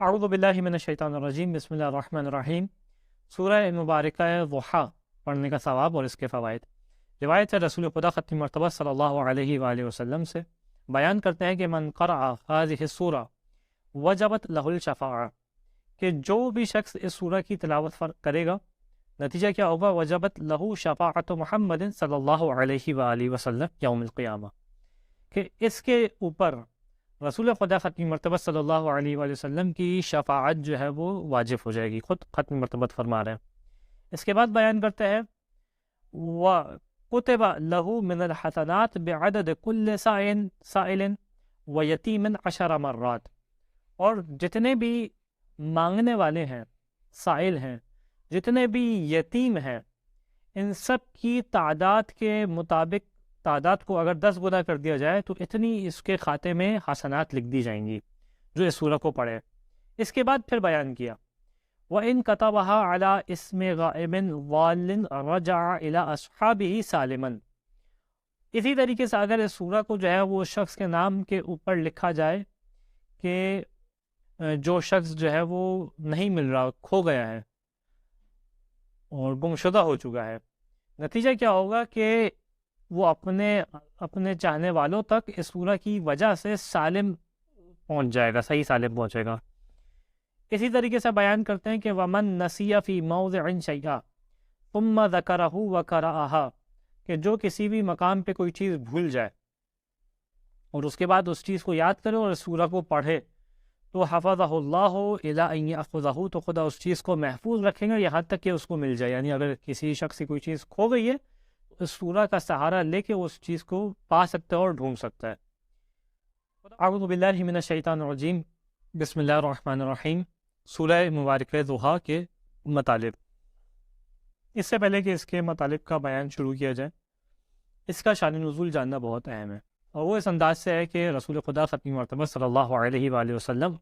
اعوذ باللہ من الشیطان الرجیم، بسم اللہ الرحمن الرحیم۔ سورہ مبارکہ ضحیٰ پڑھنے کا ثواب اور اس کے فوائد۔ روایت ہے رسول خدا ختم مرتبہ صلی اللہ علیہ وآلہ وسلم سے، بیان کرتے ہیں کہ من قرأ هذه السورہ وجبت لہ الشفاعہ، کہ جو بھی شخص اس سورہ کی تلاوت کرے گا، نتیجہ کیا ہوگا؟ وجبت لہ شفاعت محمد صلی اللہ علیہ وآلہ وسلم یوم القیامہ، کہ اس کے اوپر رسول خدا ختم مرتبہ صلی اللہ علیہ وآلہ وسلم کی شفاعت جو ہے وہ واجب ہو جائے گی، خود ختم مرتبہ فرما رہے ہیں۔ اس کے بعد بیان کرتے ہیں وَكُتِبَ لَهُ مِنَ الْحَسَنَاتِ بِعَدَدِ كُلِّ سَائِلٍ وَيَتِيمٍ 10 مرات، اور جتنے بھی مانگنے والے ہیں، سائل ہیں، جتنے بھی یتیم ہیں، ان سب کی تعداد کے مطابق تعداد کو اگر 10 گنا کر دیا جائے تو اتنی اس کے کھاتے میں حسنات لکھ دی جائیں گی جو اس سورہ کو پڑھے۔ اس کے بعد پھر بیان کیا وَإِن كَتَبَهَا عَلَى اسْمِ غَائِبٍ ضَالٍ رَجَعَ إِلَىٰ أَصْحَابِهِ سَالِمًا، اسی طریقے سے اگر اس سورہ کو جو ہے وہ شخص کے نام کے اوپر لکھا جائے کہ جو شخص جو ہے وہ نہیں مل رہا، کھو گیا ہے اور گمشدہ ہو چکا ہے، نتیجہ کیا ہوگا کہ وہ اپنے چاہنے والوں تک اس سورہ کی وجہ سے سالم پہنچ جائے گا، صحیح سالم پہنچے گا۔ اسی طریقے سے بیان کرتے ہیں کہ وَمَن نَسِيَ فِي مَوْضِعٍ شَيْئًا ثُمَّ ذَكَرَهُ وَقَرَأَهَا، کہ جو کسی بھی مقام پہ کوئی چیز بھول جائے اور اس کے بعد اس چیز کو یاد کرے اور اس سورہ کو پڑھے تو حفظہ اللہ الی ان یاخذہ، تو خدا اس چیز کو محفوظ رکھیں گا یہاں تک کہ اس کو مل جائے۔ یعنی اگر کسی شخص کی کوئی چیز کھو گئی ہے، اس سورہ کا سہارا لے کے اس چیز کو پا سکتا ہے اور ڈھونڈ سکتا ہے۔ اعوذ باللہ من الشیطان الرجیم، بسم اللہ الرحمن الرحیم۔ سورہ مبارکہ ضحیٰ کے مطالب۔ اس سے پہلے کہ اس کے مطالب کا بیان شروع کیا جائے، اس کا شان نزول جاننا بہت اہم ہے، اور وہ اس انداز سے ہے کہ رسول خدا ختم مرتبہ صلی اللہ علیہ وآلہ وسلم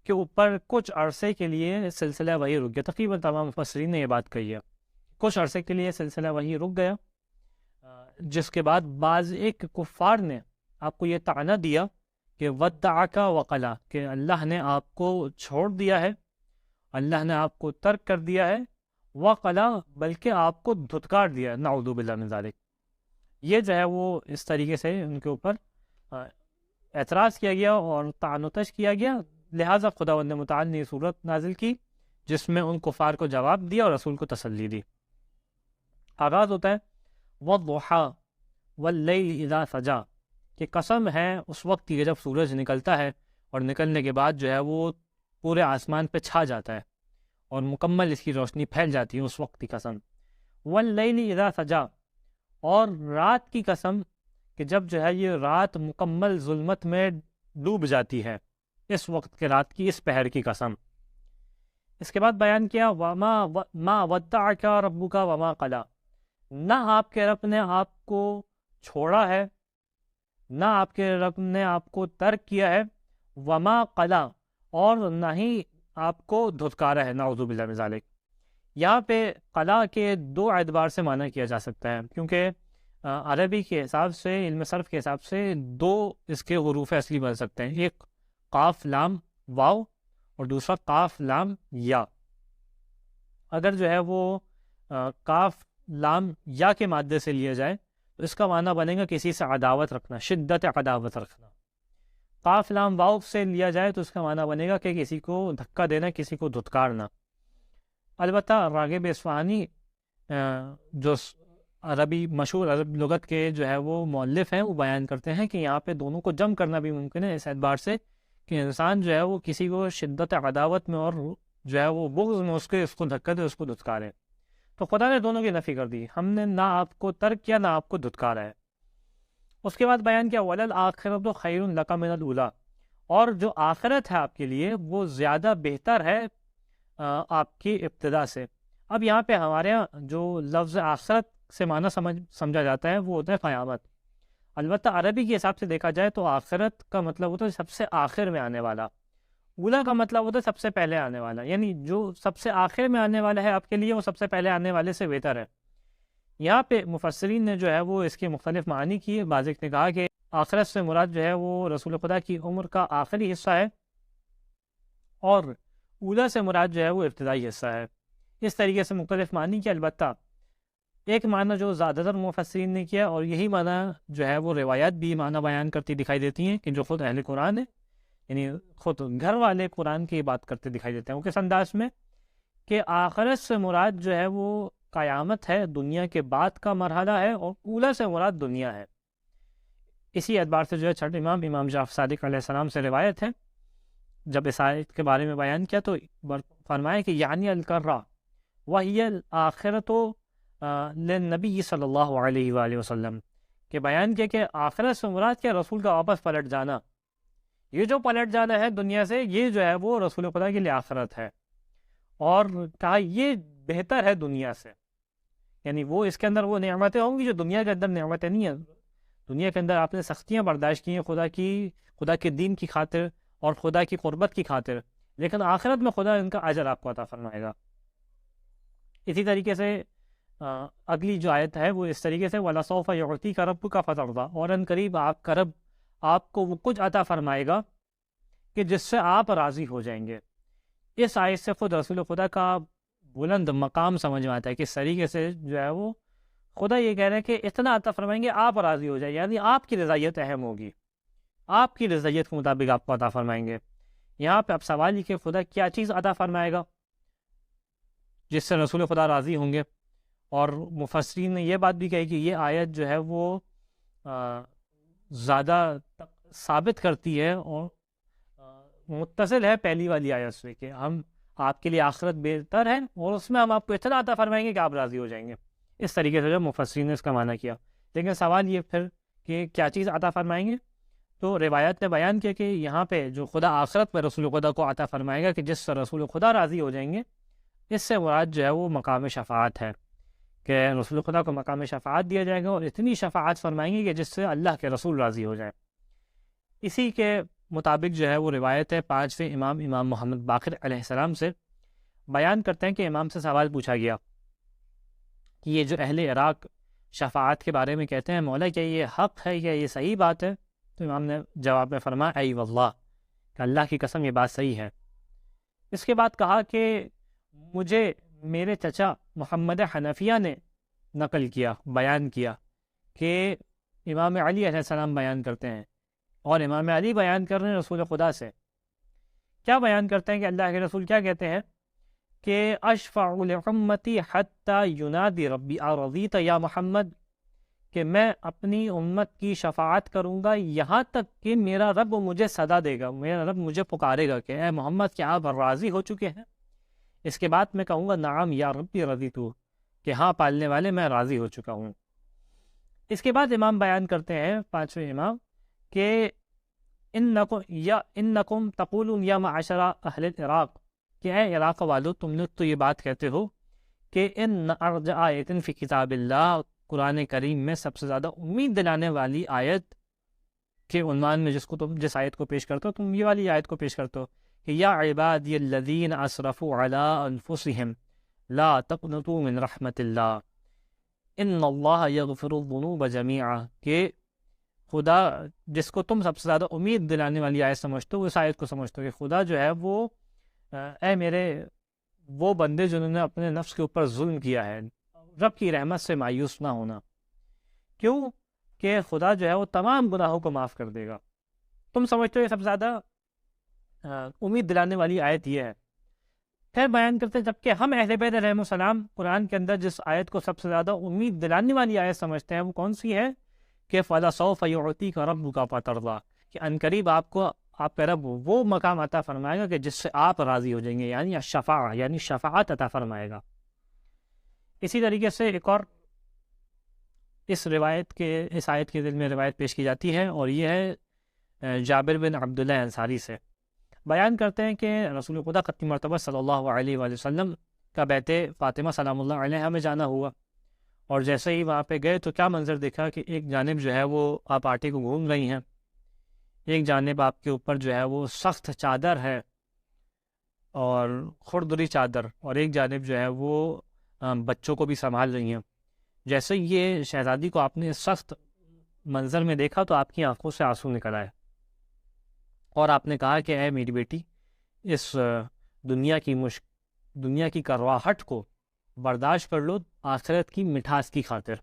کے اوپر کچھ عرصے کے لیے سلسلہ وحی رک گیا۔ تقریباً تمام مفسرین نے یہ بات کہی ہے، کچھ عرصے کے لیے سلسلہ وحی رک گیا، جس کے بعد بعض ایک کفار نے آپ کو یہ طعنہ دیا کہ وَدَّعَكَ وَقَلَا، کہ اللہ نے آپ کو چھوڑ دیا ہے، اللہ نے آپ کو ترک کر دیا ہے، وَقَلَا، بلکہ آپ کو دھتکار دیا ہے، نعوذ باللہ من ذالک۔ یہ جو ہے وہ اس طریقے سے ان کے اوپر اعتراض کیا گیا اور طعن و تش کیا گیا، لہٰذا خداوند متعال نے یہ صورت نازل کی جس میں ان کفار کو جواب دیا اور رسول کو تسلی دی۔ آغاز ہوتا ہے وَالضُّحَىٰ وَاللَّيْلِ إِذَا سَجَىٰ، کہ قسم ہے اس وقت کی جب سورج نکلتا ہے اور نکلنے کے بعد جو ہے وہ پورے آسمان پہ چھا جاتا ہے اور مکمل اس کی روشنی پھیل جاتی ہے، اس وقت کی قسم۔ وَاللَّيْلِ إِذَا سَجَىٰ، اور رات کی قسم کہ جب جو ہے یہ رات مکمل ظلمت میں ڈوب جاتی ہے، اس وقت کے رات کی، اس پہر کی قسم۔ اس کے بعد بیان کیا وَمَا وَدَّعَكَ رَبُّكَ وَمَا قَلَىٰ، نہ آپ کے رب نے آپ کو چھوڑا ہے، نہ آپ کے رب نے آپ کو ترک کیا ہے، وما قلا، اور نہ ہی آپ کو دھتکارا ہے، نعوذ باللہ من ذالک۔ یہاں پہ قلا کے 2 اعتبار سے معنی کیا جا سکتا ہے، کیونکہ عربی کے حساب سے، علم صرف کے حساب سے 2 اس کے حروف اصلی بن سکتے ہیں، ایک قاف لام واو اور دوسرا قاف لام یا۔ اگر جو ہے وہ قاف لام یا کے مادے سے لیا جائے تو اس کا معنی بنے گا کسی سے عداوت رکھنا، شدت عداوت رکھنا۔ قاف لام واو سے لیا جائے تو اس کا معنی بنے گا کہ کسی کو دھکا دینا، کسی کو دھتکارنا۔ البتہ راغب اصفہانی جو عربی مشہور عرب لغت کے جو ہے وہ مؤلف ہیں، وہ بیان کرتے ہیں کہ یہاں پہ دونوں کو جمع کرنا بھی ممکن ہے، اس اعتبار سے کہ انسان جو ہے وہ کسی کو شدت عداوت میں اور جو ہے وہ بغض میں اس کو دھکا دے، اس کو دھتکارے۔ تو خدا نے دونوں کی نفی کر دی، ہم نے نہ آپ کو ترک کیا نہ آپ کو دھتکارا ہے۔ اس کے بعد بیان کیا وَلَلْآخِرَةُ خَيْرٌ لَكَ مِنَ الْأُولَىٰ، اور جو آخرت ہے آپ کے لیے وہ زیادہ بہتر ہے آپ کی ابتدا سے۔ اب یہاں پہ ہمارے یہاں جو لفظ آخرت سے معنی سمجھا جاتا ہے وہ ہوتا ہے قیامت۔ البتہ عربی کے حساب سے دیکھا جائے تو آخرت کا مطلب ہوتا ہے سب سے آخر میں آنے والا، اولا کا مطلب ہوتا ہے سب سے پہلے آنے والا، یعنی جو سب سے آخر میں آنے والا ہے آپ کے لیے وہ سب سے پہلے آنے والے سے بہتر ہے۔ یہاں پہ مفسرین نے جو ہے وہ اس کے مختلف معنی کیے۔ بعض نے کہا کہ آخرت سے مراد جو ہے وہ رسول خدا کی عمر کا آخری حصہ ہے، اور اولا سے مراد جو ہے وہ ابتدائی حصہ ہے۔ اس طریقے سے مختلف معنی کے، البتہ ایک معنی جو زیادہ تر مفسرین نے کیا، اور یہی معنی جو ہے وہ روایات بھی معنی بیان کرتی دکھائی دیتی ہیں، کہ جو خود اہل قرآن ہے، یعنی خود گھر والے قرآن کی بات کرتے دکھائی دیتے ہیں، وہ کس انداز میں کہ آخرت سے مراد جو ہے وہ قیامت ہے، دنیا کے بعد کا مرحلہ ہے، اور اولا سے مراد دنیا ہے۔ اسی اعتبار سے جو ہے چھٹے امام جعفر صادق علیہ السلام سے روایت ہے، جب اس آیت کے بارے میں بیان کیا تو فرمایا کہ یعنی القرہ وہی الآخرت للنبی صلی اللہ علیہ وآلہ وسلم، کہ بیان کیا کہ آخرت سے مراد کیا، رسول کا واپس پلٹ جانا، یہ جو پلٹ جانا ہے دنیا سے، یہ جو ہے وہ رسول خدا کے لیے آخرت ہے، اور کہا یہ بہتر ہے دنیا سے، یعنی وہ اس کے اندر وہ نعمتیں ہوں گی جو دنیا کے اندر نعمتیں نہیں ہیں۔ دنیا کے اندر آپ نے سختیاں برداشت کی ہیں خدا کے دین کی خاطر اور خدا کی قربت کی خاطر، لیکن آخرت میں خدا ان کا اجر آپ کو عطا فرمائے گا۔ اسی طریقے سے اگلی جو آیت ہے وہ اس طریقے سے وَلَسَوْفَ يُعْطِيكَ رَبُّكَ فَتَرْضَىٰ، اور ان قریب آپ کا رب آپ کو وہ کچھ عطا فرمائے گا کہ جس سے آپ راضی ہو جائیں گے۔ اس آیت سے خود رسول خدا کا بلند مقام سمجھ میں آتا ہے کہ اس طریقے سے جو ہے وہ خدا یہ کہہ رہے ہیں کہ اتنا عطا فرمائیں گے آپ راضی ہو جائیں، یعنی آپ کی رضایت اہم ہوگی، آپ کی رضایت کے مطابق آپ کو عطا فرمائیں گے۔ یہاں پہ اب سوال یہ کہ خدا کیا چیز عطا فرمائے گا جس سے رسول خدا راضی ہوں گے، اور مفسرین نے یہ بات بھی کہی کہ یہ آیت جو ہے وہ زیادہ ثابت کرتی ہے اور متصل ہے پہلی والی آیت سے، کہ ہم آپ کے لیے آخرت بہتر ہے اور اس میں ہم آپ کو اتنا عطا فرمائیں گے کہ آپ راضی ہو جائیں گے۔ اس طریقے سے جو مفسرین نے اس کا معنی کیا، لیکن سوال یہ پھر کہ کیا چیز عطا فرمائیں گے، تو روایت نے بیان کیا کہ یہاں پہ جو خدا آخرت میں رسول خدا کو عطا فرمائے گا کہ جس سے رسول خدا راضی ہو جائیں گے، اس سے مراد جو ہے وہ مقام شفاعت ہے، کہ رسول خدا کو مقام شفاعت دیا جائے گا اور اتنی شفاعت فرمائیں گے کہ جس سے اللہ کے رسول راضی ہو جائیں۔ اسی کے مطابق جو ہے وہ روایت ہے پانچویں امام محمد باقر علیہ السلام سے، بیان کرتے ہیں کہ امام سے سوال پوچھا گیا کہ یہ جو اہل عراق شفاعت کے بارے میں کہتے ہیں مولا کیا یہ حق ہے، کیا یہ صحیح بات ہے؟ تو امام نے جواب میں فرمایا ای واللہ، کہ اللہ کی قسم یہ بات صحیح ہے۔ اس کے بعد کہا کہ مجھے میرے چچا محمد حنفیہ نے نقل کیا، بیان کیا کہ امام علی علیہ السلام بیان کرتے ہیں، اور امام علی بیان کر رہے ہیں رسول خدا سے، کیا بیان کرتے ہیں کہ اللہ کے رسول کیا کہتے ہیں کہ اشفع لامتی حتی ینادی ربی ارضیت یا محمد، کہ میں اپنی امت کی شفاعت کروں گا یہاں تک کہ میرا رب مجھے صدا دے گا، میرا رب مجھے پکارے گا کہ اے محمد کیا آپ راضی ہو چکے ہیں؟ اس کے بعد میں کہوں گا نعم یا ربی رضیت، کہ ہاں پالنے والے میں راضی ہو چکا ہوں۔ اس کے بعد امام بیان کرتے ہیں پانچویں امام کہ انکم تقولون یا معاشر اہل العراق، کہ اے عراق والو تم لوگ تو یہ بات کہتے ہو کہ ان ارجع آیت فی کتاب اللہ، قرآن کریم میں سب سے زیادہ امید دلانے والی آیت کے عنوان میں جس آیت کو پیش کرتے ہو تم یہ والی آیت کو پیش کرتے ہو کہ یا عبادی الذین اسرفوا علی انفسہم لا تقنطوا من رحمت اللہ ان اللہ یغفر الذنوب جمیعا، کہ خدا جس کو تم سب سے زیادہ امید دلانے والی آیت سمجھتے ہو اس آیت کو سمجھتے ہو کہ خدا جو ہے وہ اے میرے وہ بندے جنہوں نے اپنے نفس کے اوپر ظلم کیا ہے، رب کی رحمت سے مایوس نہ ہونا، کیوں کہ خدا جو ہے وہ تمام گناہوں کو معاف کر دے گا۔ تم سمجھتے ہو یہ سب سے زیادہ امید دلانے والی آیت یہ ہے۔ پھر بیان کرتے ہیں جبکہ ہم اہل بیت علیہ السلام قرآن کے اندر جس آیت کو سب سے زیادہ امید دلانے والی آیت سمجھتے ہیں وہ کون سی ہے کہ فَلَسَوْفَ يُعْطِيكَ رَبُّكَ فَتَرْضَىٰ، کہ عنقریب آپ کو آپ کا رب وہ مقام عطا فرمائے گا کہ جس سے آپ راضی ہو جائیں گے، یعنی الشفاعہ، یعنی شفاعت عطا فرمائے گا۔ اسی طریقے سے ایک اور اس آیت کے ذیل میں روایت پیش کی جاتی ہے، اور یہ ہے جابر بن عبداللہ انصاری سے، بیان کرتے ہیں کہ رسول خدا ختم مرتبہ صلی اللہ علیہ وآلہ وسلم کا بیت فاطمہ سلام اللہ علیہ میں جانا ہوا، اور جیسے ہی وہاں پہ گئے تو کیا منظر دیکھا کہ ایک جانب جو ہے وہ آپ آٹے کو گھوم رہی ہیں، ایک جانب آپ کے اوپر جو ہے وہ سخت چادر ہے اور خردری چادر، اور ایک جانب جو ہے وہ بچوں کو بھی سنبھال رہی ہیں۔ جیسے یہ شہزادی کو آپ نے سخت منظر میں دیکھا تو آپ کی آنکھوں سے آنسو نکل آئے، اور آپ نے کہا کہ اے میری بیٹی اس دنیا کی کرواہٹ کو برداشت کر لو آخرت کی مٹھاس کی خاطر۔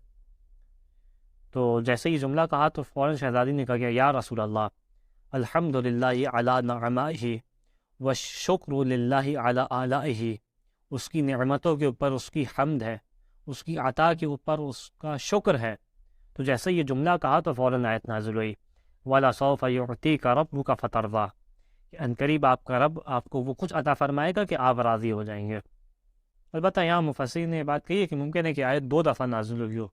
تو جیسے یہ جملہ کہا تو فوراً شہزادی نے کہا کہ یا رسول اللہ، الحمد للہ علی نعمائہ والشکر للہ علی آلائہ، اس کی نعمتوں کے اوپر اس کی حمد ہے، اس کی عطا کے اوپر اس کا شکر ہے۔ تو جیسے یہ جملہ کہا تو فوراً آیت نازل ہوئی وَلَسَوْفَ يُعْطِيكَ رَبُّكَ فَتَرْضَىٰ، کہ عنقریب آپ کا رب آپ کو وہ کچھ عطا فرمائے گا کہ آپ راضی ہو جائیں گے۔ البتہ یہاں مفسرین نے یہ بات کہی ہے کہ ممکن ہے کہ آیت 2 دفعہ نازل ہوئی ہو،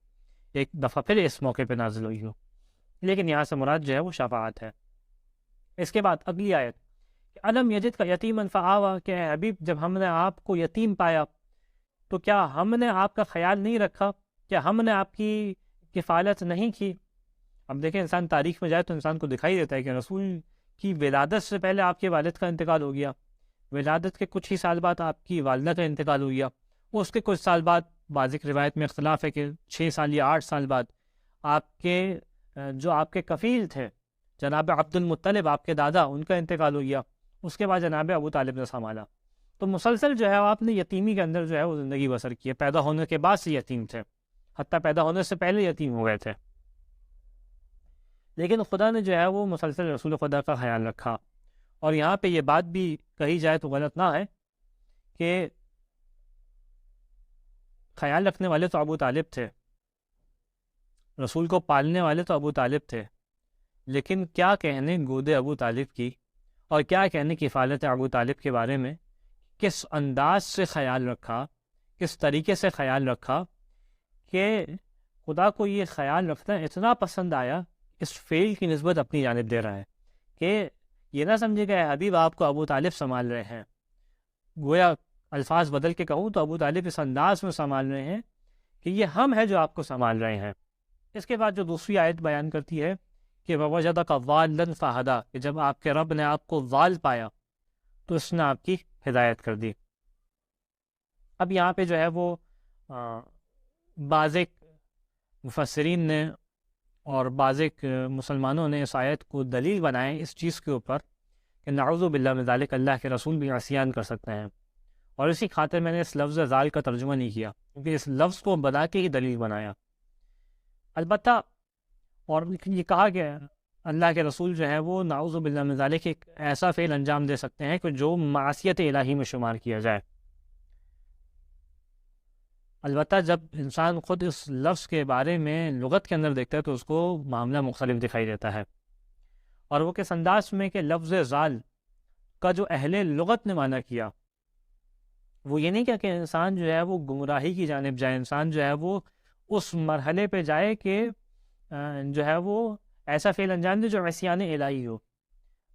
ایک دفعہ پھر اس موقع پہ نازل ہوئی ہو، لیکن یہاں سے مراد جو ہے وہ شفاعت ہے۔ اس کے بعد اگلی آیت الم یجد کا یتیما فآویٰ، کہ اے حبیب جب ہم نے آپ کو یتیم پایا تو کیا ہم نے آپ کا خیال نہیں رکھا، کیا ہم نے آپ کی کفالت نہیں کی؟ اب دیکھیں انسان تاریخ میں جائے تو انسان کو دکھائی دیتا ہے کہ رسول کی ولادت سے پہلے آپ کے والد کا انتقال ہو گیا، ولادت کے کچھ ہی سال بعد آپ کی والدہ کا انتقال ہو گیا، اس کے کچھ سال بعد بعض روایت میں اختلاف ہے کہ 6 سال یا 8 سال بعد آپ کے جو آپ کے کفیل تھے جناب عبد المطلب، آپ کے دادا، ان کا انتقال ہو گیا، اس کے بعد جناب ابو طالب نے سنبھالا۔ تو مسلسل جو ہے آپ نے یتیمی کے اندر جو ہے وہ زندگی بسر کی ہے، پیدا ہونے کے بعد سے یتیم تھے، حتیٰ پیدا ہونے سے پہلے یتیم ہو گئے تھے، لیکن خدا نے جو ہے وہ مسلسل رسول خدا کا خیال رکھا۔ اور یہاں پہ یہ بات بھی کہی جائے تو غلط نہ ہے کہ خیال رکھنے والے تو ابو طالب تھے، رسول کو پالنے والے تو ابو طالب تھے، لیکن کیا کہنے گود ابو طالب کی اور کیا کہنے کفالت ابو طالب کے بارے میں، کس انداز سے خیال رکھا، کس طریقے سے خیال رکھا کہ خدا کو یہ خیال رکھنا اتنا پسند آیا، اس فعل کی نسبت اپنی جانب دے رہا ہے کہ یہ نہ سمجھے کہ حبیب آپ کو ابو طالب سنبھال رہے ہیں، گویا الفاظ بدل کے کہوں تو ابو طالب اس انداز میں سنبھال رہے ہیں کہ یہ ہم ہیں جو آپ کو سنبھال رہے ہیں۔ اس کے بعد جو دوسری آیت بیان کرتی ہے کہ وَوَجَدَكَ ضَالًّا فَهَدَىٰ، کہ جب آپ کے رب نے آپ کو ضال پایا تو اس نے آپ کی ہدایت کر دی۔ اب یہاں پہ جو ہے وہ بعض مفسرین نے اور بعض مسلمانوں نے اس آیت کو دلیل بنائے اس چیز کے اوپر کہ نعوذ باللہ من ذالک، اللہ کے رسول بھی عصیان کر سکتے ہیں، اور اسی خاطر میں نے اس لفظ ضال کا ترجمہ نہیں کیا، کیونکہ اس لفظ کو بنا کے ہی دلیل بنایا۔ البتہ اور یہ کہا گیا اللہ کے رسول جو ہے وہ نعوذ باللہ من ذالک ایک ایسا فعل انجام دے سکتے ہیں کہ جو معصیت الہی میں شمار کیا جائے۔ البتہ جب انسان خود اس لفظ کے بارے میں لغت کے اندر دیکھتا ہے تو اس کو معاملہ مختلف دکھائی دیتا ہے، اور وہ کس انداز میں کہ لفظ ضال کا جو اہل لغت نے معنی کیا وہ یہ نہیں کہ انسان جو ہے وہ گمراہی کی جانب جائے، انسان جو ہے وہ اس مرحلے پہ جائے کہ جو ہے وہ ایسا فعل انجام دے جو عصیان الہی ہو،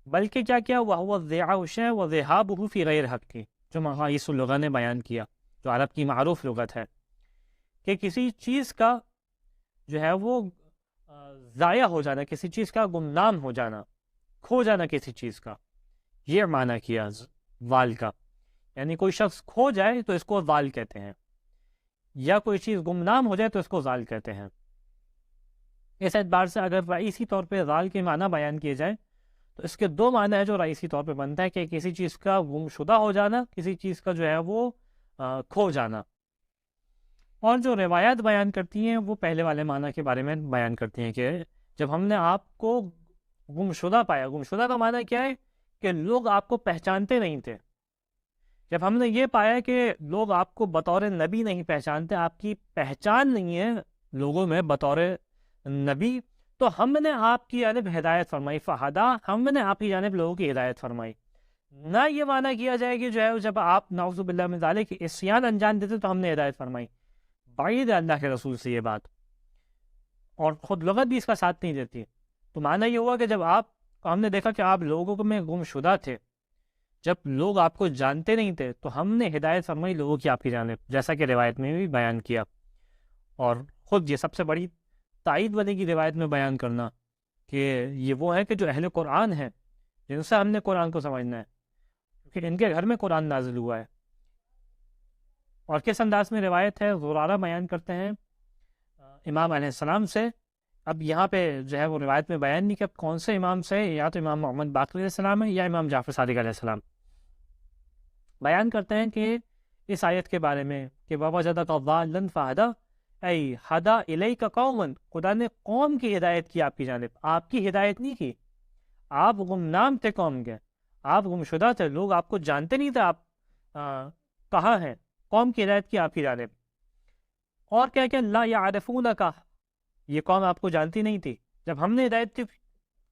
بلکہ کیا کیا وہ الضیاع الشیء وذہابہ فی غیر حق کی، جو مقاییس اللغہ نے بیان کیا، جو عرب کی معروف لغت ہے کہ کسی چیز کا جو ہے وہ ضائع ہو جانا، کسی چیز کا گمنام ہو جانا، کھو جانا کسی چیز کا، یہ معنی کیا ضال کا، یعنی کوئی شخص کھو جائے تو اس کو ضال کہتے ہیں، یا کوئی چیز گمنام ہو جائے تو اس کو ضال کہتے ہیں۔ اس اعتبار سے اگر رئیسی طور پہ ضال کے معنی بیان کیے جائیں تو اس کے 2 معنی ہیں جو رئیسی طور پہ بنتا ہے کہ کسی چیز کا گم شدہ ہو جانا، کسی چیز کا جو ہے وہ کھو جانا، اور جو روایات بیان کرتی ہیں وہ پہلے والے معنی کے بارے میں بیان کرتی ہیں کہ جب ہم نے آپ کو گم شدہ پایا، گم شدہ کا معنی کیا ہے کہ لوگ آپ کو پہچانتے نہیں تھے، جب ہم نے یہ پایا کہ لوگ آپ کو بطور نبی نہیں پہچانتے، آپ کی پہچان نہیں ہے لوگوں میں بطور نبی، تو ہم نے آپ کی جانب ہدایت فرمائی، فہدا، ہم نے آپ کی جانب لوگوں کی ہدایت فرمائی۔ نہ یہ معنی کیا جائے کہ جو ہے جب آپ نعوذ باللہ من ذالک عصیان انجام دیتے تو ہم نے ہدایت فرمائی، بعید ہے اللہ کے رسول سے یہ بات، اور خود لغت بھی اس کا ساتھ نہیں دیتی۔ تو معنی یہ ہوا کہ جب ہم نے دیکھا کہ آپ لوگوں میں گم شدہ تھے، جب لوگ آپ کو جانتے نہیں تھے تو ہم نے ہدایت فرمائی لوگوں کی آپ کی جانب، جیسا کہ روایت میں بھی بیان کیا، اور خود یہ سب سے بڑی تائید بنے گی روایت میں بیان کرنا کہ یہ وہ ہے کہ جو اہل قرآن ہیں جن سے ہم نے قرآن کو سمجھنا ہے، کیونکہ ان کے گھر میں قرآن نازل ہوا ہے۔ اور کس انداز میں روایت ہے زرارہ بیان کرتے ہیں امام علیہ السلام سے، اب یہاں پہ جو ہے وہ روایت میں بیان نہیں کہ اب کون سے امام سے، یا تو امام محمد باقر علیہ السلام ہے یا امام جعفر صادق علیہ السلام، بیان کرتے ہیں کہ اس آیت کے بارے میں کہ وَوَجَدَكَ ضَالًّا فَهَدَىٰ، ای ہدا الیک قومن، خدا نے قوم کی ہدایت کی آپ کی جانب، آپ کی ہدایت نہیں کی. آپ گمنام تھے قوم کے، آپ گمشدہ تھے، لوگ آپ کو جانتے نہیں تھے آپ کہاں ہیں. قوم کی ہدایت کی آپ کی جانب. اور کیا کہ لا یعرفونک، یہ قوم آپ کو جانتی نہیں تھی. جب ہم نے ہدایت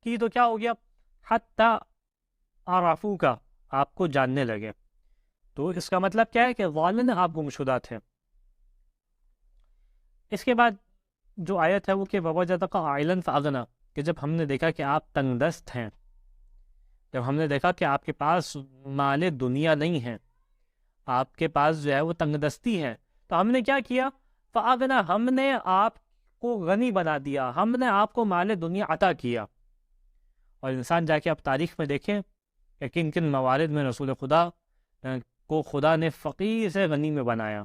کی تو کیا ہو گیا؟ حتی عرفوک، آپ کو جاننے لگے. تو اس کا مطلب کیا ہے کہ ضالن آپ گمشدہ تھے. اس کے بعد جو آیت ہے وہ کہ وَوَجَدَكَ عَائِلًا فَأَغْنَىٰ، کہ جب ہم نے دیکھا کہ آپ تنگ دست ہیں، جب ہم نے دیکھا کہ آپ کے پاس مال دنیا نہیں ہے، آپ کے پاس جو ہے وہ تنگ دستی ہے، تو ہم نے کیا کیا؟ فَأَغْنَىٰ، ہم نے آپ کو غنی بنا دیا، ہم نے آپ کو مال دنیا عطا کیا. اور انسان جا کے اب تاریخ میں دیکھیں کہ کن کن موارد میں رسول خدا کو خدا نے فقیر سے غنی میں بنایا،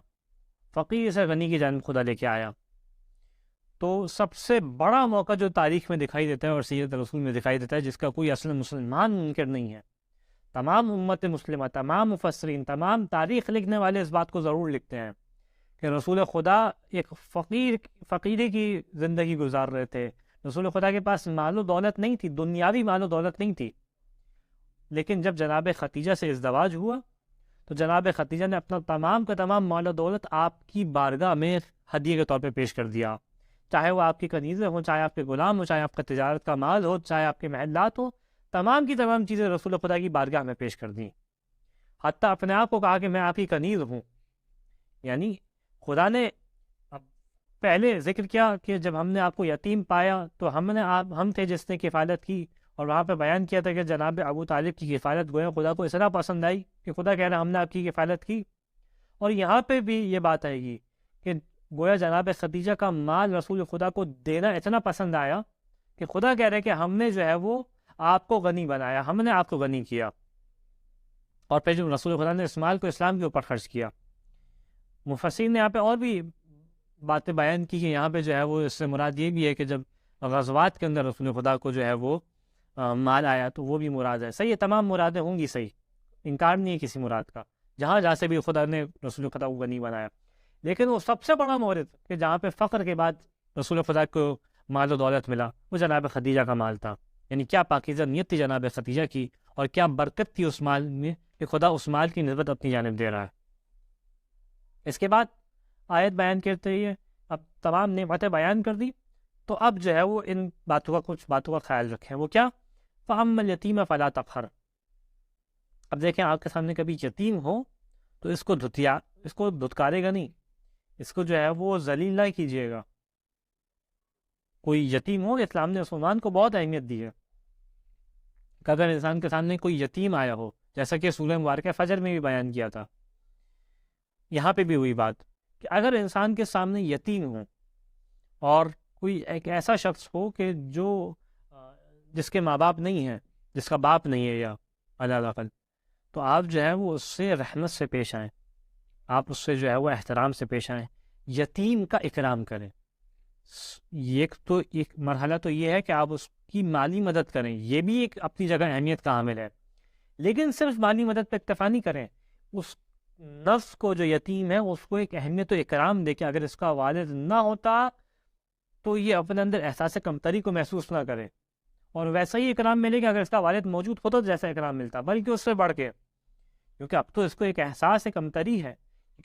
فقیر سے غنی کی جانب خدا لے کے آیا. تو سب سے بڑا موقع جو تاریخ میں دکھائی دیتا ہے اور سیرت رسول میں دکھائی دیتا ہے، جس کا کوئی اصل مسلمان منکر نہیں ہے، تمام امت مسلمہ، تمام مفسرین، تمام تاریخ لکھنے والے اس بات کو ضرور لکھتے ہیں کہ رسول خدا ایک فقیری کی زندگی گزار رہے تھے. رسول خدا کے پاس مال و دولت نہیں تھی، دنیاوی مال و دولت نہیں تھی. لیکن جب جناب خدیجہ سے ازدواج ہوا تو جناب خدیجہ نے اپنا تمام کا تمام مال و دولت آپ کی بارگاہ میں ہدیے کے طور پہ پیش کر دیا. چاہے وہ آپ کی کنیزیں ہوں، چاہے آپ کے غلام ہوں، چاہے آپ کا تجارت کا مال ہو، چاہے آپ کے محلات ہو، تمام کی تمام چیزیں رسول خدا کی بارگاہ میں پیش کر دیں. حتیٰ اپنے آپ کو کہا کہ میں آپ کی کنیز ہوں. یعنی خدا نے پہلے ذکر کیا کہ جب ہم نے آپ کو یتیم پایا تو ہم تھے جس نے کفالت کی، اور وہاں پہ بیان کیا تھا کہ جناب ابو طالب کی کفالت گویا خدا کو اس طرح پسند آئی کہ خدا کہہ رہا ہم نے آپ کی کفالت کی. اور یہاں پہ بھی یہ بات آئے گی کہ گویا جناب خدیجہ کا مال رسول خدا کو دینا اتنا پسند آیا کہ خدا کہہ رہے کہ ہم نے جو ہے وہ آپ کو غنی بنایا، ہم نے آپ کو غنی کیا. اور پھر جو رسول خدا نے اس مال کو اسلام کے اوپر خرچ کیا. مفسرین نے یہاں پہ اور بھی باتیں بیان کی کہ یہاں پہ جو ہے وہ اس سے مراد یہ بھی ہے کہ جب غزوات کے اندر رسول خدا کو جو ہے وہ مال آیا تو وہ بھی مراد ہے. صحیح ہے، تمام مرادیں ہوں گی، صحیح، انکار نہیں ہے کسی مراد کا، جہاں سے بھی خدا نے رسول خدا کو غنی بنایا. لیکن وہ سب سے بڑا مورد کہ جہاں پہ فقر کے بعد رسول خدا کو مال و دولت ملا، وہ جناب خدیجہ کا مال تھا. یعنی کیا پاکیزہ نیت تھی جناب خدیجہ کی، اور کیا برکت تھی اس مال میں کہ خدا اس مال کی نسبت اپنی جانب دے رہا ہے. اس کے بعد آیت بیان کرتے ہی اب تمام نعمتیں بیان کر دی، تو اب جو ہے وہ ان باتوں کا کچھ باتوں کا خیال رکھیں. وہ کیا؟ فَأَمَّا الْيَتِيمَ فَلَا تَقْهَرْ. اب دیکھیں آپ کے سامنے کبھی یتیم ہو تو اس کو دھتکارے گا نہیں، اس کو جو ہے وہ ذلیل نہ کیجیے گا. کوئی یتیم ہو، اسلام نے اس عنوان کو بہت اہمیت دی ہے کہ اگر انسان کے سامنے کوئی یتیم آیا ہو، جیسا کہ سورہ مبارکہ فجر میں بھی بیان کیا تھا، یہاں پہ بھی ہوئی بات کہ اگر انسان کے سامنے یتیم ہو اور کوئی ایک ایسا شخص ہو کہ جس کے ماں باپ نہیں ہیں، جس کا باپ نہیں ہے یا علیٰ، تو آپ جو ہے وہ اس سے رحمت سے پیش آئیں، آپ اس سے جو ہے وہ احترام سے پیش آئیں، یتیم کا اکرام کریں. ایک مرحلہ تو یہ ہے کہ آپ اس کی مالی مدد کریں، یہ بھی ایک اپنی جگہ اہمیت کا حامل ہے. لیکن صرف مالی مدد پہ اکتفا نہیں کریں، اس نفس کو جو یتیم ہے اس کو ایک اہمیت و اکرام دے کہ اگر اس کا والد نہ ہوتا تو یہ اپنے اندر احساس کمتری کو محسوس نہ کرے، اور ویسا ہی اکرام ملے کہ اگر اس کا والد موجود ہوتا تو جیسا اکرام ملتا، بلکہ اس سے بڑھ کے، کیونکہ اب تو اس کو ایک احساس کمتری ہے،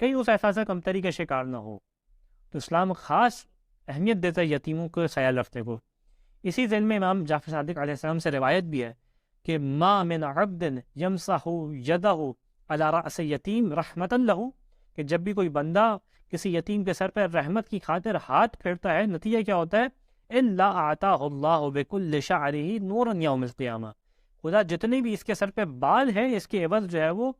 کہیں اس احساس کمتری کا شکار نہ ہو. تو اسلام خاص اہمیت دیتا ہے یتیموں کو خیال رکھنے کو. اسی ذیل میں امام جعفر صادق علیہ السلام سے روایت بھی ہے کہ ما من عبد یمسح یدہ علی رأس یتیم رحمۃ لہ، کہ جب بھی کوئی بندہ کسی یتیم کے سر پر رحمت کی خاطر ہاتھ پھیرتا ہے، نتیجہ کیا ہوتا ہے؟ الا اعطاہ اللہ بکل شعرہ نورا یوم القیامہ، خدا جتنے بھی اس کے سر پہ بال ہیں اس کے عوض جو ہے وہ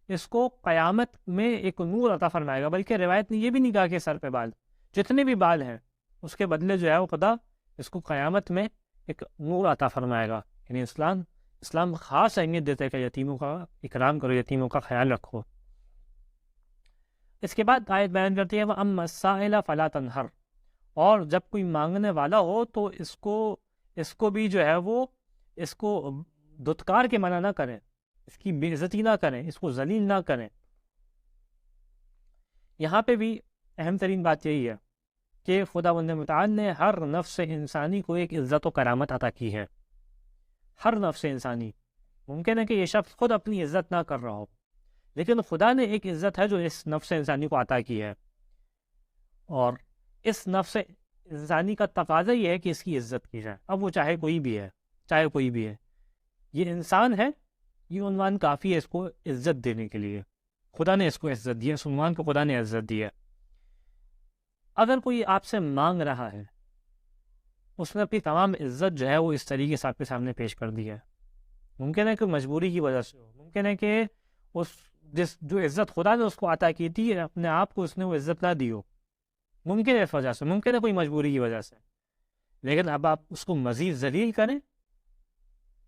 اس کو قیامت میں ایک نور عطا فرمائے گا. بلکہ روایت نے یہ بھی نہیں کہا کہ سر پہ بال، جتنے بھی بال ہیں اس کے بدلے جو ہے وہ خدا اس کو قیامت میں ایک نور عطا فرمائے گا. یعنی اسلام خاص اہمیت دیتا ہے کہ یتیموں کا اکرام کرو، یتیموں کا خیال رکھو. اس کے بعد آیت بیان کرتی ہے وَأَمَّا السَّائِلَ فَلَا تَنْهَرْ، اور جب کوئی مانگنے والا ہو تو اس کو بھی جو ہے وہ اس کو دھتکار کے منع نہ کریں، اس کی بے عزتی نہ کریں، اس کو ذلیل نہ کریں۔ یہاں پہ بھی اہم ترین بات یہی ہے کہ خداوند متعال نے ہر نفس انسانی کو ایک عزت و کرامت عطا کی ہے۔ ہر نفس انسانی، ممکن ہے کہ یہ شخص خود اپنی عزت نہ کر رہا ہو، لیکن خدا نے ایک عزت ہے جو اس نفس انسانی کو عطا کی ہے، اور اس نفس انسانی کا تقاضا یہ ہے کہ اس کی عزت کی جائے، اب وہ چاہے کوئی بھی ہے، چاہے کوئی بھی ہے۔ یہ انسان ہے، یہ عنوان کافی ہے اس کو عزت دینے کے لیے۔ خدا نے اس کو عزت دی ہے، اس عنوان کو خدا نے عزت دی ہے۔ اگر کوئی آپ سے مانگ رہا ہے، اس نے اپنی تمام عزت جو ہے وہ اس طریقے سے آپ کے سامنے پیش کر دی ہے۔ ممکن ہے کہ مجبوری کی وجہ سے ہو، ممکن ہے کہ جو عزت خدا نے اس کو عطا کی تھی، اپنے آپ کو اس نے وہ عزت نہ دی ہو، ممکن ہے اس وجہ سے، ممکن ہے کوئی مجبوری کی وجہ سے، لیکن اب آپ اس کو مزید ذلیل کریں،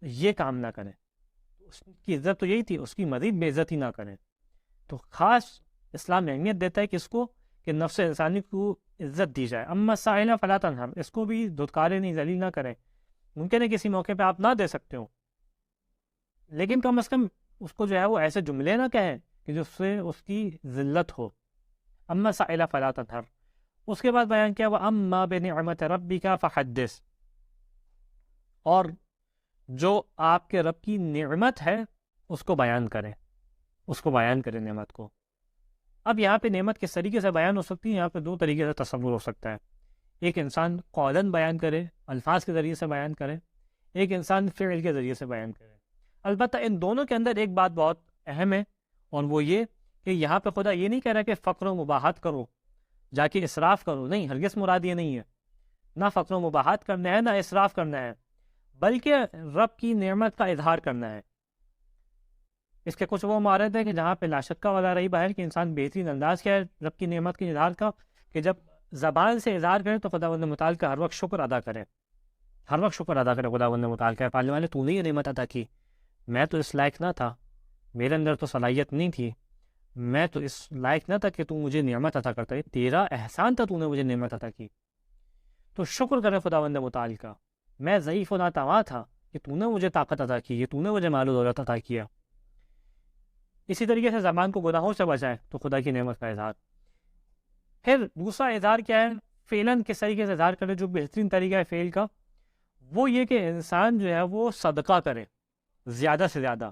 یہ کام نہ کریں۔ اس کی عزت تو یہی تھی، اس کی مزید بے عزتی نہ کریں۔ تو خاص اسلام اہمیت دیتا ہے کہ اس کو، کہ نفس انسانی کو عزت دی جائے۔ اما السائل فلا تنہر، اس کو بھی دھتکارے نہیں، ذلیل نہ کریں۔ ممکن ہے کسی موقع پہ آپ نہ دے سکتے ہو، لیکن کم از کم اس کو جو ہے وہ ایسے جملے نہ کہیں کہ جس سے اس کی ذلت ہو۔ اما السائل فلا تنہر۔ اس کے بعد بیان کیا، وَأَمَّا بِنِعْمَةِ رَبِّكَ فَحَدِّثْ، اور جو آپ کے رب کی نعمت ہے اس کو بیان کریں، اس کو بیان کریں نعمت کو۔ اب یہاں پہ نعمت کس طریقے سے بیان ہو سکتی ہے؟ یہاں پہ دو طریقے سے تصور ہو سکتا ہے۔ ایک انسان قولاً بیان کرے، الفاظ کے ذریعے سے بیان کرے، ایک انسان فعل کے ذریعے سے بیان کرے۔ البتہ ان دونوں کے اندر ایک بات بہت اہم ہے، اور وہ یہ کہ یہاں پہ خدا یہ نہیں کہہ رہا کہ فقر و مباحات کرو، جا کے اسراف کرو، نہیں، ہرگز مراد یہ نہیں ہے۔ نہ فقر و مباحات کرنا ہے، نہ اسراف کرنا ہے، بلکہ رب کی نعمت کا اظہار کرنا ہے۔ اس کے کچھ وہ موارد ہیں کہ جہاں پہ لا شکہ ولا ریب ہے کہ انسان بہترین انداز کیا ہے رب کی نعمت کے اظہار کا، کہ جب زبان سے اظہار کرے تو خداوند متعال کا ہر وقت شکر ادا کرے، ہر وقت شکر ادا کرے خداوند متعال کا، پالنے والے تو نے یہ نعمت عطا کی، میں تو اس لائق نہ تھا، میرے اندر تو صلاحیت نہیں تھی، میں تو اس لائق نہ تھا کہ تو مجھے نعمت عطا کرتا ہے، تیرا احسان تھا، تو نے مجھے نعمت عطا کی، تو شکر کرے خداوند متعال کا۔ میں ضعیف و ناتواں تھا کہ تو نے مجھے طاقت عطا کی، تو نے مجھے مال و دولت عطا کیا۔ اسی طریقے سے زبان کو گناہوں سے بچائے تو خدا کی نعمت کا اظہار۔ پھر دوسرا اظہار کیا ہے؟ فعلاً کس طریقے سے اظہار کرے، جو بہترین طریقہ ہے فعل کا، وہ یہ کہ انسان جو ہے وہ صدقہ کرے زیادہ سے زیادہ،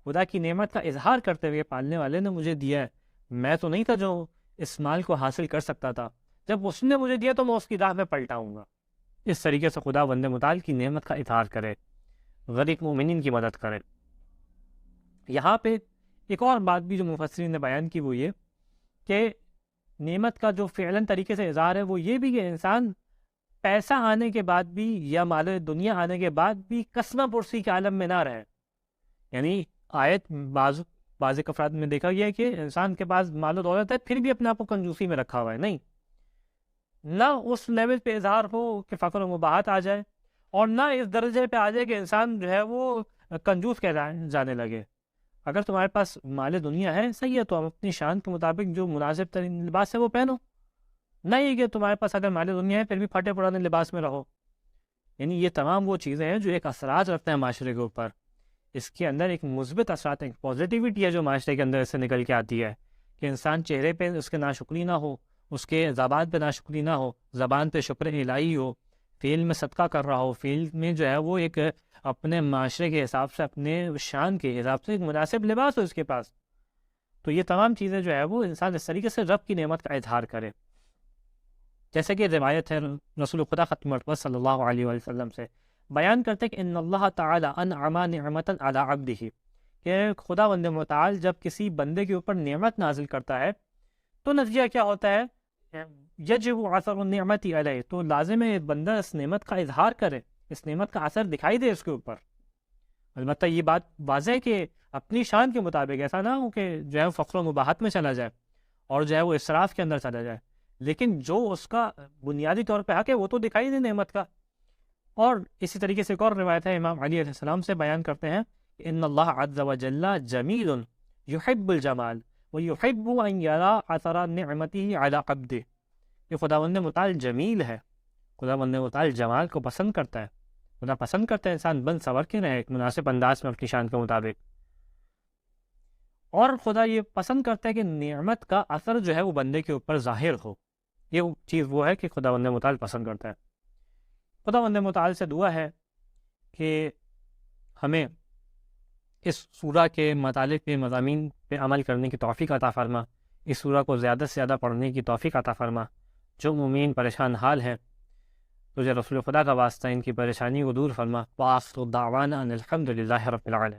خدا کی نعمت کا اظہار کرتے ہوئے، پالنے والے نے مجھے دیا ہے، میں تو نہیں تھا جو اس مال کو حاصل کر سکتا تھا، جب اس نے مجھے دیا تو میں اس کی راہ میں پلٹاؤں گا۔ اس طریقے سے خدا بند متعال کی نعمت کا اظہار کرے، غریب مومنین کی مدد کرے۔ یہاں پہ ایک اور بات بھی جو مفسرین نے بیان کی وہ یہ کہ نعمت کا جو فعلاً طریقے سے اظہار ہے وہ یہ بھی کہ انسان پیسہ آنے کے بعد بھی یا مال دنیا آنے کے بعد بھی قسمہ پرسی کے عالم میں نہ رہے۔ یعنی آیت بعض افراد میں دیکھا گیا ہے کہ انسان کے پاس مال و دولت ہے پھر بھی اپنے آپ کو کنجوسی میں رکھا ہوا ہے، نہیں، نہ اس لیول پہ اظہار ہو کہ فقر و مباحات آ جائے، اور نہ اس درجے پہ آ جائے کہ انسان جو ہے وہ کنجوس جانے لگے۔ اگر تمہارے پاس مال دنیا ہے صحیح ہے، تو اپنی شان کے مطابق جو مناسب ترین لباس ہے وہ پہنو، نہیں کہ تمہارے پاس اگر مال دنیا ہے پھر بھی پھٹے پرانے لباس میں رہو۔ یعنی یہ تمام وہ چیزیں ہیں جو ایک اثرات رکھتے ہیں معاشرے کے اوپر، اس کے اندر ایک مثبت اثرات، ایک پازیٹیوٹی ہے جو معاشرے کے اندر سے نکل کے آتی ہے، کہ انسان چہرے پہ اس کے ناشکری نہ ہو، اس کے زبان پہ ناشکری نہ ہو، زبان پہ شکر الہی ہو، فعل میں صدقہ کر رہا ہو، فعل میں جو ہے وہ ایک اپنے معاشرے کے حساب سے، اپنے شان کے حساب سے ایک مناسب لباس ہو اس کے پاس۔ تو یہ تمام چیزیں جو ہے وہ انسان اس طریقے سے رب کی نعمت کا اظہار کرے، جیسے کہ روایت ہے رسول خدا ختم مرتبہ صلی اللہ علیہ وسلم سے بیان کرتے ہیں کہ ان اللہ تعالی انعم نعمتا علی عبدہ، کہ خدا بند متعال جب کسی بندے کے اوپر نعمت نازل کرتا ہے تو نتیجہ کیا ہوتا ہے؟ یجب اثر النعمت علیہ، تو لازم ہے بندہ اس نعمت کا اظہار کرے، اس نعمت کا اثر دکھائی دے اس کے اوپر۔ البتہ یہ بات واضح ہے کہ اپنی شان کے مطابق، ایسا نہ ہو کہ جو ہے فقر و مباحت میں چلا جائے اور جو ہے وہ اسراف کے اندر چلا جائے، لیکن جو اس کا بنیادی طور پہ حق ہے وہ تو دکھائی دے نعمت کا۔ اور اسی طریقے سے ایک اور روایت ہے امام علی علیہ السلام سے بیان کرتے ہیں کہ ان اللہ عز وجل جمیل یحب الجمال ویحب ان یرا اثر نعمته علی عبده، کہ خداوند متعال جمیل ہے، خداوند متعال جمال کو پسند کرتا ہے، خدا پسند کرتا ہے انسان بن سور کے رہے ایک مناسب انداز میں اپنی شان کے مطابق، اور خدا یہ پسند کرتا ہے کہ نعمت کا اثر جو ہے وہ بندے کے اوپر ظاہر ہو. یہ چیز وہ ہے کہ خدا بند متعال پسند کرتا ہے. خدا بند متعال سے دعا ہے کہ ہمیں اس سورہ کے متعلق کے مضامین پہ عمل کرنے کی توفیق عطا فرما. اس سورہ کو زیادہ سے زیادہ پڑھنے کی توفیق عطا فرما. جو مومین پریشان حال ہیں تجھے رسول خدا کا واسطہ ان کی پریشانی کو دور فرما. وآخر دعوانا ان الحمد للہ رب العالمین.